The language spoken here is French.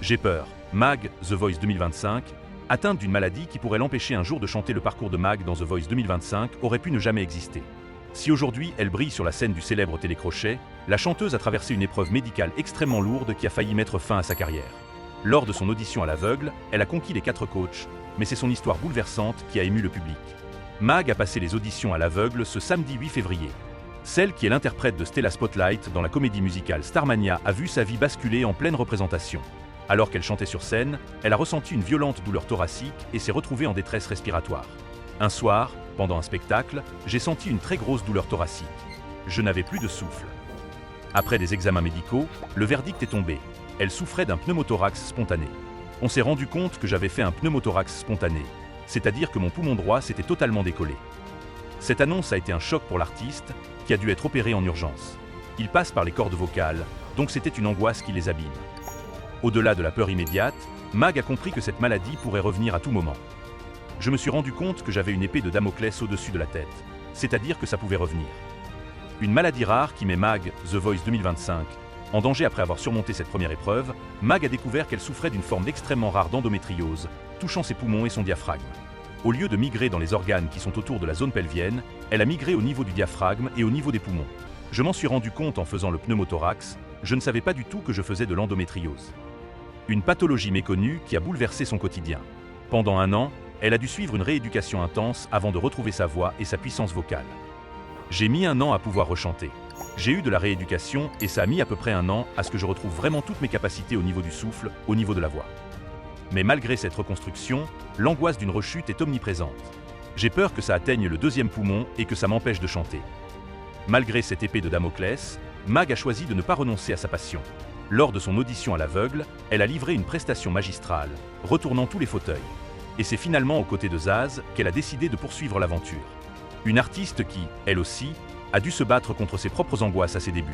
J'ai peur. Mag, The Voice 2025, atteinte d'une maladie qui pourrait l'empêcher un jour de chanter. Le parcours de Mag dans The Voice 2025 aurait pu ne jamais exister. Si aujourd'hui elle brille sur la scène du célèbre télécrochet, la chanteuse a traversé une épreuve médicale extrêmement lourde qui a failli mettre fin à sa carrière. Lors de son audition à l'aveugle, elle a conquis les 4 coachs, mais c'est son histoire bouleversante qui a ému le public. Mag a passé les auditions à l'aveugle ce samedi 8 février. Celle qui est l'interprète de Stella Spotlight dans la comédie musicale Starmania a vu sa vie basculer en pleine représentation. Alors qu'elle chantait sur scène, elle a ressenti une violente douleur thoracique et s'est retrouvée en détresse respiratoire. Un soir, pendant un spectacle, j'ai senti une très grosse douleur thoracique. Je n'avais plus de souffle. Après des examens médicaux, le verdict est tombé. Elle souffrait d'un pneumothorax spontané. On s'est rendu compte que j'avais fait un pneumothorax spontané, c'est-à-dire que mon poumon droit s'était totalement décollé. Cette annonce a été un choc pour l'artiste, qui a dû être opéré en urgence. Il passe par les cordes vocales, donc c'était une angoisse qui les abîme. Au-delà de la peur immédiate, Mag a compris que cette maladie pourrait revenir à tout moment. Je me suis rendu compte que j'avais une épée de Damoclès au-dessus de la tête, c'est-à-dire que ça pouvait revenir. Une maladie rare qui met Mag, The Voice 2025, en danger. Après avoir surmonté cette première épreuve, Mag a découvert qu'elle souffrait d'une forme extrêmement rare d'endométriose, touchant ses poumons et son diaphragme. Au lieu de migrer dans les organes qui sont autour de la zone pelvienne, elle a migré au niveau du diaphragme et au niveau des poumons. Je m'en suis rendu compte en faisant le pneumothorax, je ne savais pas du tout que je faisais de l'endométriose. Une pathologie méconnue qui a bouleversé son quotidien. Pendant 1 an, elle a dû suivre une rééducation intense avant de retrouver sa voix et sa puissance vocale. J'ai mis 1 an à pouvoir rechanter. J'ai eu de la rééducation et ça a mis à peu près 1 an à ce que je retrouve vraiment toutes mes capacités au niveau du souffle, au niveau de la voix. Mais malgré cette reconstruction, l'angoisse d'une rechute est omniprésente. J'ai peur que ça atteigne le 2e poumon et que ça m'empêche de chanter. Malgré cette épée de Damoclès, Mag a choisi de ne pas renoncer à sa passion. Lors de son audition à l'aveugle, elle a livré une prestation magistrale, retournant tous les fauteuils. Et c'est finalement aux côtés de Zaz qu'elle a décidé de poursuivre l'aventure. Une artiste qui, elle aussi, a dû se battre contre ses propres angoisses à ses débuts.